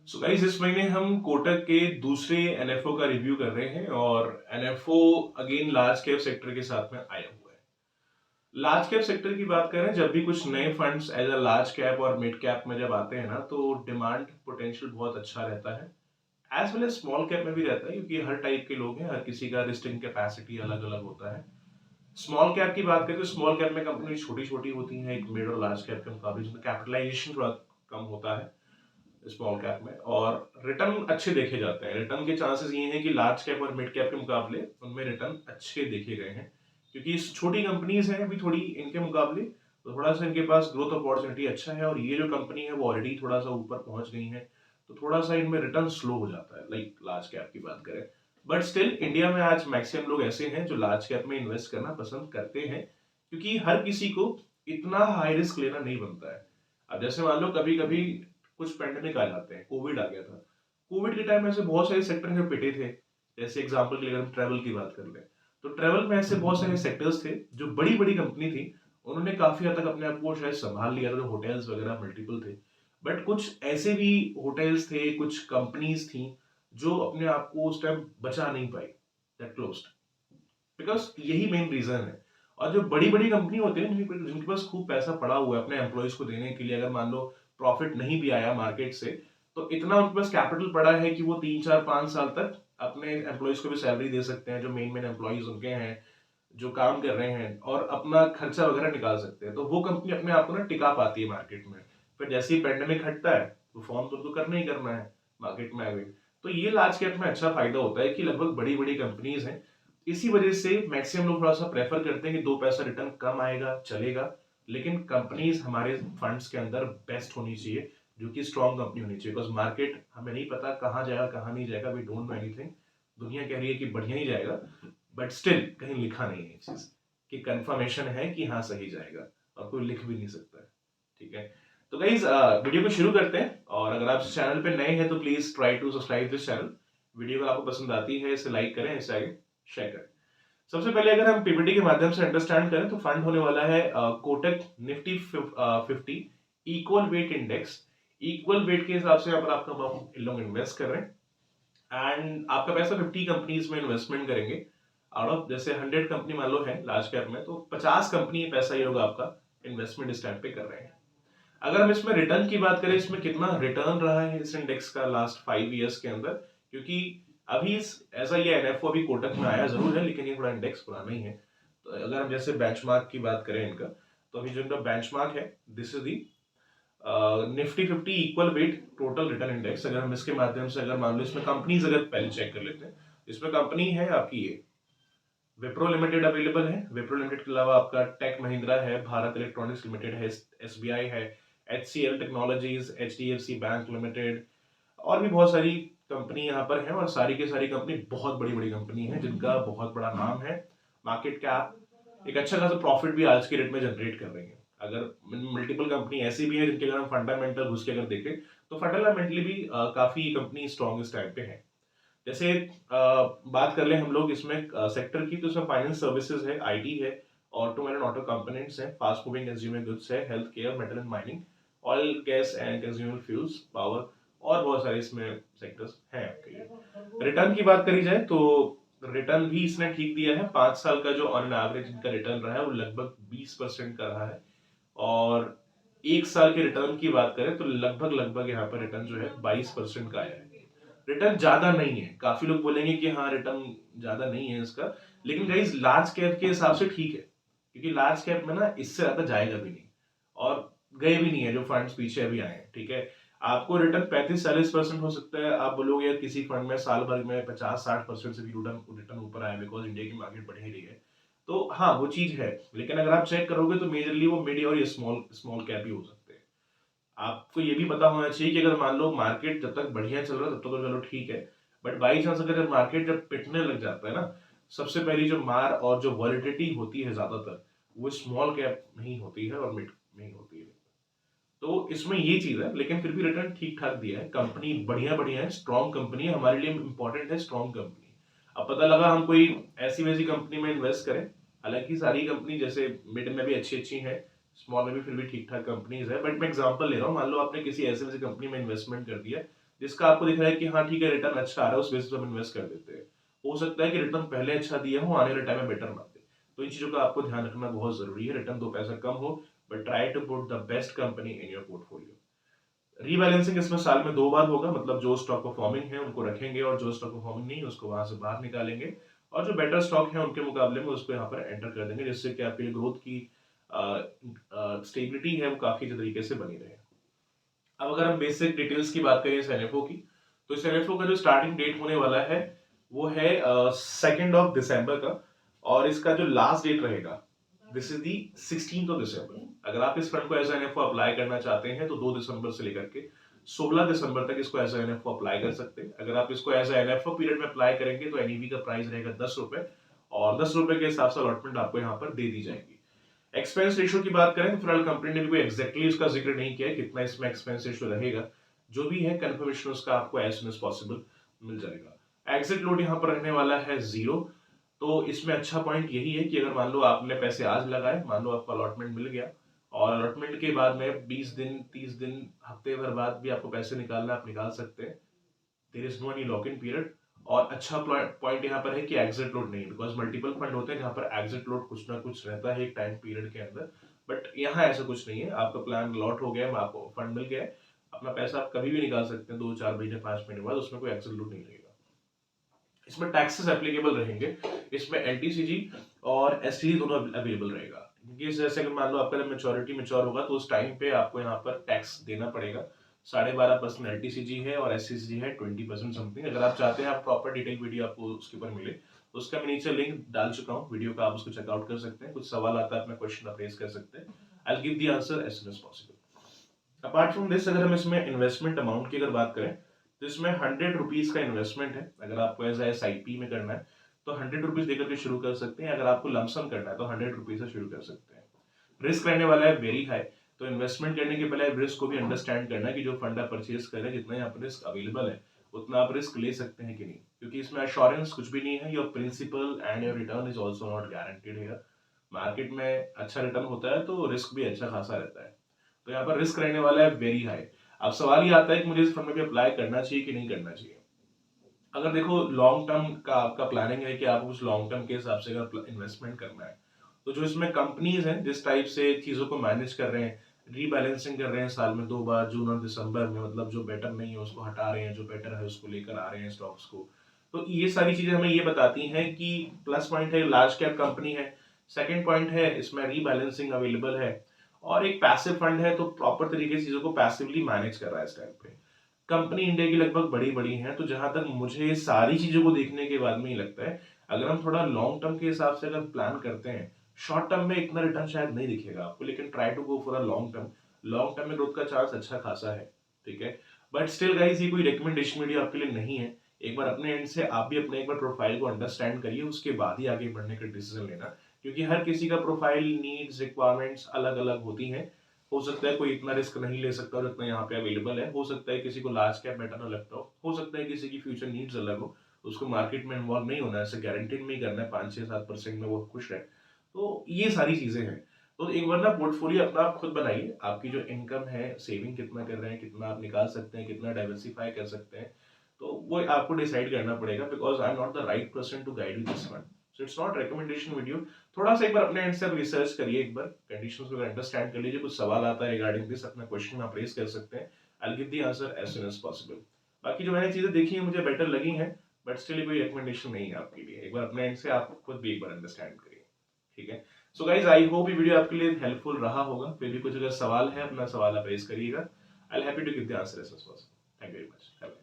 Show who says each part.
Speaker 1: So guys इस महीने हम कोटक के दूसरे एनएफओ का रिव्यू कर रहे हैं और NFO again large cap sector के साथ में आया हुआ है। लार्ज कैप सेक्टर की बात करें, जब भी कुछ नए funds as a large cap और मिड कैप में जब आते हैं ना, तो डिमांड पोटेंशियल बहुत अच्छा रहता है। As well as small cap में भी रहता है, क्योंकि हर टाइप के लोग हैं, हर किसी का रिस्किंग कैपेसिटी अलग अलग होता है। स्मॉल कैप की बात करें तो स्मॉल कैप में कंपनी छोटी छोटी होती हैं एक मिड और लार्ज कैप के मुकाबले, जिसमें कैपिटलाइजेशन थोड़ा कम होता है स्मॉल कैप में, और रिटर्न अच्छे देखे जाते हैं। रिटर्न के चांसेस ये हैं कि लार्ज कैप और मिड कैप के मुकाबले उनमें रिटर्न अच्छे देखे गए हैं, क्योंकि छोटी कंपनीज हैं अभी थोड़ी इनके मुकाबले, तो थोड़ा सा इनके पास ग्रोथ अपॉर्चुनिटी अच्छा है, और ये जो कंपनी है वो ऑलरेडी थोड़ा सा ऊपर पहुंच गई है, तो थोड़ा सा इनमें रिटर्न स्लो हो जाता है लाइक लार्ज कैप की बात करें। बट स्टिल इंडिया में आज मैक्सिमम लोग ऐसे हैं जो लार्ज कैप में इन्वेस्ट करना पसंद करते हैं, क्योंकि हर किसी को इतना हाई रिस्क लेना नहीं बनता है। अब जैसे मान लो कभी कभी कुछ पेंडेमिक आ जाते हैं, कोविड आ गया था। कोविड के टाइम में ऐसे बहुत सारे सेक्टर हैं जो पिटे थे। जैसे एग्जांपल के लिए अगर हम ट्रैवल की बात कर लें, तो ट्रैवल में ऐसे बहुत सारे सेक्टर्स थे जो बड़ी बड़ी कंपनी थी, उन्होंने काफी हद तक अपने आप को शायद संभाल लिया था, जो होटल्स वगैरह मल्टीपल थे। बट कुछ ऐसे भी होटल्स थे, कुछ कंपनीज थी जो अपने आप को उस टाइम बचा नहीं पाई, दैट क्लोज्ड, बिकॉज यही मेन रीजन है। और जो बड़ी बड़ी कंपनी होती है जिनके पास खूब पैसा पड़ा हुआ है अपने एम्प्लॉयज को देने के लिए, अगर मान लो प्रॉफिट नहीं भी आया मार्केट से, तो इतना उनके पास कैपिटल पड़ा है कि वो 3 4 5 साल तक अपने एम्प्लॉयज को भी सैलरी दे सकते हैं, जो मेन मेन एम्प्लॉयज उनके हैं, जो काम कर रहे हैं, और अपना खर्चा वगैरह निकाल सकते हैं। तो वो कंपनी अपने आप को ना टिका पाती है मार्केट में। फिर जैसे ही पेंडेमिक हटता है तो फॉर्म तो करना ही करना है, मार्केट में आ गई। तो ये लार्ज कैप में अच्छा फायदा होता है कि लगभग बड़ी बड़ी कंपनीज हैं, इसी वजह से मैक्सिमम लोग थोड़ा सा प्रेफर करते हैं कि 2 पैसा रिटर्न कम आएगा चलेगा, लेकिन कंपनीज हमारे फंड्स के अंदर बेस्ट होनी चाहिए, जो कि स्ट्रॉन्ग कंपनी होनी चाहिए। बिकॉज मार्केट हमें नहीं पता कहाँ जाएगा कहाँ नहीं जाएगा, वी डोंट नो एनीथिंग। दुनिया कह रही है कि बढ़िया ही जाएगा, बट स्टिल कहीं लिखा नहीं है ये चीज कि कंफर्मेशन है कि हाँ सही जाएगा, और कोई लिख भी नहीं सकता है। ठीक है, तो गाइज वीडियो को शुरू करते हैं। और अगर आप चैनल पे नए हैं तो please try to subscribe this channel. Video अगर आपको पसंद आती है इसे लाइक करें, इसे आगे शेयर करें। सबसे पहले अगर हम पीपीटी के माध्यम से अंडरस्टैंड करें, तो फंड होने वाला है Kotak Nifty 50 equal weight index. Equal weight के हिसाब से यहाँ पर आपका लोग इन्वेस्ट कर रहे हैं, एंड आपका पैसा 50 कंपनीज में इन्वेस्टमेंट करेंगे। आउट ऑफ जैसे 100 कंपनी मान लो है लार्ज कैप में, तो 50 कंपनी पैसा ये लोग आपका इन्वेस्टमेंट इस टाइम पे कर रहे हैं। अगर हम इसमें रिटर्न की बात करें, इसमें कितना रिटर्न रहा है इस इंडेक्स का लास्ट 5 ईयर्स के अंदर, क्योंकि अभी ऐसा ये एनएफओ अभी कोटक में आया जरूर है, लेकिन ये थोड़ा इंडेक्स पुराना ही है। तो अगर हम जैसे बेंचमार्क की बात करें इनका, तो अभी जो इनका बेंचमार्क है, this is the Nifty 50 equal weight total return index. अगर हम इसके माध्यम से अगर मान लो इसमें कंपनीज अगर पहले चेक कर लेते हैं, इसमें कंपनी है आपकी ये विप्रो लिमिटेड अवेलेबल है। विप्रो लिमिटेड के अलावा आपका टेक महिंद्रा है, भारत इलेक्ट्रॉनिक्स लिमिटेड है, एसबीआई है, HCL technologies, HDFC bank limited, और भी बहुत सारी कंपनी यहाँ पर है। और सारी की सारी कंपनी बहुत बड़ी बड़ी कंपनी है, जिनका बहुत बड़ा नाम है, मार्केट कैप एक अच्छा खासा प्रॉफिट भी आज के रेट में जनरेट कर रही है। अगर मल्टीपल कंपनी ऐसी भी है जिनके अगर हम फंडामेंटल घुस के अगर देखें, तो फंडामेंटली भी काफी कंपनी स्ट्रॉन्ग इस टाइम पे है। जैसे बात कर ले हम लोग इसमें सेक्टर की, तो इसमें फाइनेंस सर्विसेज है, आईटी है, ऑटो एंड ऑटो कंपोनेंट्स है, फास्ट मूविंग कंज्यूमर गुड्स है, health care, metal and mining, oil gas and consumer fuels, power, और बहुत सारे इसमें सेक्टर्स हैं आपके लिए। रिटर्न की बात करी जाए तो रिटर्न भी इसने ठीक दिया है। 5 साल का जो ऑन एवरेज इनका रिटर्न रहा है वो लगभग 20% का रहा है, और 1 साल के रिटर्न की बात करें तो लगभग लगभग यहाँ पर रिटर्न जो है 22% का आया है। रिटर्न ज्यादा नहीं है, काफी लोग बोलेंगे कि हाँ रिटर्न ज्यादा नहीं है इसका, लेकिन गाइस लार्ज कैप के हिसाब से ठीक है, क्योंकि लार्ज कैप में ना इससे ज्यादा जाएगा भी नहीं, और गए भी नहीं है जो फंड्स पीछे अभी आए हैं। ठीक है, आपको रिटर्न 35 40% हो सकता है, आप बोलोगे यार किसी फंड में साल भर में 50 60% से भी रिटर्न रिटर्न ऊपर आया, बिकॉज इंडिया की मार्केट बढ़ ही रही है। तो हाँ वो चीज है, लेकिन अगर आप चेक करोगे तो मेजरली वो मिड और ये स्मॉल स्मॉल कैप ही हो सकते हैं। आपको ये भी पता होना चाहिए कि अगर मान लो मार्केट जब तक बढ़िया चल रहा है तब तक तो चलो ठीक है, बट बाई चांस अगर मार्केट जब पिटने लग जाता है ना, सबसे पहली जो मार और जो वॉलिडिटी होती है ज्यादातर, वो स्मॉल कैप में ही होती है और मिड में ही होती है। तो इसमें ये चीज है, लेकिन फिर भी रिटर्न ठीक ठाक दिया है, कंपनी बढ़िया बढ़िया है, स्ट्रॉन्ग कंपनी है, हमारे लिए इंपॉर्टेंट है स्ट्रॉन्ग कंपनी। अब पता लगा हम कोई ऐसी वैसी कंपनी में इन्वेस्ट करें, हालांकि सारी कंपनी जैसे मिड में भी अच्छी अच्छी है, स्मॉल में भी फिर भी ठीक ठाक कंपनीज है, बट मैं एग्जांपल ले रहा हूँ। मान लो आपने किसी ऐसे वैसी कंपनी में इन्वेस्टमेंट कर दिया जिसका आपको दिख रहा है कि हाँ ठीक है रिटर्न अच्छा आ रहा है, उस बेसिस पर हम इन्वेस्ट कर देते हैं। हो सकता है कि रिटर्न पहले अच्छा दिया हो, आने वाले टाइम में बेटर ना दे। तो इन चीजों का आपको ध्यान रखना बहुत जरूरी है। रिटर्न 2 पैसा कम हो, but try to put the best company in your portfolio. Rebalancing इसमें साल में 2 बार होगा, मतलब जो स्टॉक परफॉर्मिंग है उनको रखेंगे और जो स्टॉक परफॉर्मिंग नहीं है उसको वहां से बाहर निकालेंगे, और जो बेटर स्टॉक है उनके मुकाबले में उसको यहाँ पर एंटर कर देंगे, जिससे कि आपके लिए ग्रोथ की स्टेबिलिटी है वो काफी अच्छे तरीके से बनी रहे। अब अगर हम बेसिक डिटेल्स की बात करें इस एनएफओ की, तो इस एनएफओ का जो स्टार्टिंग डेट होने वाला है वो है 2 दिसंबर का, और इसका जो लास्ट डेट रहेगा दिस इज दी 16 दिसंबर। अगर आप इस फंड को एज एनएफओ अप्लाई करना चाहते हैं तो 2 दिसंबर से लेकर के 16 दिसंबर तक इसको एज एनएफओ अप्लाई कर सकते हैं। अगर आप इसको एज एनएफओ पीरियड में अप्लाई करेंगे तो एनईवी का प्राइस रहेगा 10 रुपए, और 10 रुपए के हिसाब से अलॉटमेंट आपको यहाँ पर दे दी जाएगी। एक्सपेंस रेशियो की बात करें तो फिलहाल कंपनी ने भी कोई एग्जैक्टली उसका जिक्र नहीं किया है कितना इसमें एक्सपेंस रेशियो रहेगा। जो भी है कंफर्मेशन उसका आपको एज सुन एज पॉसिबल मिल जाएगा। एग्जिट लोड यहाँ पर रहने वाला है 0। तो इसमें अच्छा पॉइंट यही है कि अगर मान लो आपने पैसे आज लगाए, मान लो आपको अलॉटमेंट मिल गया, और अलॉटमेंट के बाद में 20 दिन 30 दिन हफ्ते भर बाद भी आपको पैसे निकालना, आप निकाल सकते हैं। There is no any lock in period. और अच्छा पॉइंट यहाँ पर है कि एग्जिट लोड नहीं, बिकॉज मल्टीपल फंड होते हैं जहां पर एग्जिट लोड कुछ ना कुछ रहता है एक टाइम पीरियड के अंदर, बट यहाँ ऐसा कुछ नहीं है। आपका प्लान लॉट हो गया, आपको फंड मिल गया, अपना पैसा आप कभी भी निकाल सकते हैं 2 4 महीने 5 महीने बाद, उसमें कोई एग्जिट लोड नहीं रहेगा। इसमें टैक्सेस एप्लीकेबल रहेंगे, इसमें एलटीसीजी और एसटीजी दोनों अवेलेबल रहेगा। क्योंकि जैसे अगर मान लो आपका जब मेच्योरिटी मेच्योर होगा तो उस टाइम पे आपको यहाँ पर टैक्स देना पड़ेगा। 12.5% एलटीसीजी है और एससीजी है 20% समथिंग। अगर आप चाहते हैं आप प्रॉपर डिटेल वीडियो आपको उसके ऊपर मिले तो उसका मैं नीचे लिंक डाल चुका हूँ वीडियो का, आप उसको चेकआउट कर सकते हैं। कुछ सवाल आता है अपना क्वेश्चन आप रेज कर सकते हैं, I will give the answer as soon as possible. Apart from this अगर हम इसमें इन्वेस्टमेंट अमाउंट की अगर बात करें तो इसमें 100 रुपीज का इन्वेस्टमेंट है। अगर आपको एज SIP में करना है तो 100 रुपीज देकर के शुरू कर सकते हैं। अगर आपको लमसम करना है तो 100 रुपीज से शुरू कर सकते हैं। रिस्क रहने वाला है वेरी हाई, तो इन्वेस्टमेंट करने के पहले रिस्क को भी अंडरस्टैंड करना है कि जो फंड आप परचेज कर रहे हैं जितना यहाँ पर रिस्क अवेलेबल है उतना आप रिस्क ले सकते हैं कि नहीं, क्योंकि इसमें अश्योरेंस कुछ भी नहीं है। Your principal and your return is also not guaranteed here. Market में अच्छा रिटर्न होता है तो रिस्क भी अच्छा खासा रहता है, तो यहाँ पर रिस्क रहने वाला है वेरी हाई। अब सवाल ये आता है कि मुझे इस फंड में भी अप्लाई करना चाहिए कि नहीं करना चाहिए। अगर देखो लॉन्ग टर्म का आपका प्लानिंग है कि आपको कुछ लॉन्ग टर्म के हिसाब से अगर इन्वेस्टमेंट करना है, तो जो इसमें कंपनीज हैं जिस टाइप से चीजों को मैनेज कर रहे हैं, रीबैलेंसिंग कर रहे हैं साल में 2 बार, जून और दिसंबर में, मतलब जो बेटर नहीं है उसको हटा रहे हैं, जो बेटर है उसको लेकर आ रहे हैं स्टॉक्स को, तो ये सारी चीजें हमें ये बताती हैं कि प्लस पॉइंट है लार्ज कैप कंपनी है, सेकेंड पॉइंट है इसमें रीबैलेंसिंग अवेलेबल है, और एक पैसिव फंड है तो प्रॉपर तरीके से चीजों को पैसिवली मैनेज कर रहा है इस टाइम पे। कंपनी इंडिया की लगभग बड़ी बड़ी हैं, तो जहां तक मुझे सारी चीजों को देखने के बाद में ही लगता है अगर हम थोड़ा लॉन्ग टर्म के हिसाब से अगर प्लान करते हैं, शॉर्ट टर्म में इतना रिटर्न शायद नहीं दिखेगा आपको, लेकिन try to go for a long term. Long term में ग्रोथ का चांस अच्छा खासा है, ठीक है। बट स्टिल गाइस ये कोई रिकमेंडेशन वीडियो आपके लिए नहीं है। एक बार अपने एंड से आप भी अपने एक बार प्रोफाइल को अंडरस्टैंड करिए, उसके बाद ही आगे बढ़ने का डिसीजन लेना, क्योंकि हर किसी का प्रोफाइल नीड्स रिक्वायरमेंट्स अलग अलग होती हैं। हो सकता है कोई इतना रिस्क नहीं ले सकता जितना यहाँ पे अवेलेबल है, हो सकता है किसी को लार्ज कैप बेटर ना लगता हो सकता है किसी की फ्यूचर नीड्स अलग हो, उसको मार्केट में इन्वॉल्व नहीं होना है, ऐसे गारंटीड नहीं करना है 5 6 7% में वो खुश रहे। तो ये सारी चीजें हैं। तो एक बार ना पोर्टफोलियो अपना आप खुद बनाइए, आपकी जो इनकम है, सेविंग कितना कर रहे हैं, कितना आप निकाल सकते हैं, कितना डाइवर्सिफाई कर सकते हैं, तो वो आपको डिसाइड करना पड़ेगा, because I am not the right person to guide you this one. So it's not recommendation video. थोड़ा सा एक बार अपने एंड से रिसर्च करिए, एक बार कंडीशंस वगैरह अंडरस्टैंड कर लीजिए, कुछ सवाल आता है रिगार्डिंग दिस अपना क्वेश्चन आप रेज कर सकते हैं, I will give the answer as soon as possible. बाकी जो मैंने चीजें देखी हैं मुझे बेटर लगी हैं, बट स्टिल कोई रिकमेंडेशन नहीं है आपके लिए। एक बार अपने एंड से आप खुद भी एक बार अंडरस्टैंड करिए, ठीक है। सो गाइज आई होप ये वीडियो आपके लिए हेल्पफुल रहा होगा। फिर भी कुछ अगर सवाल है अपना सवाल आप रेज करिएगा, I am happy to give the answer as soon as possible. Thank you very much.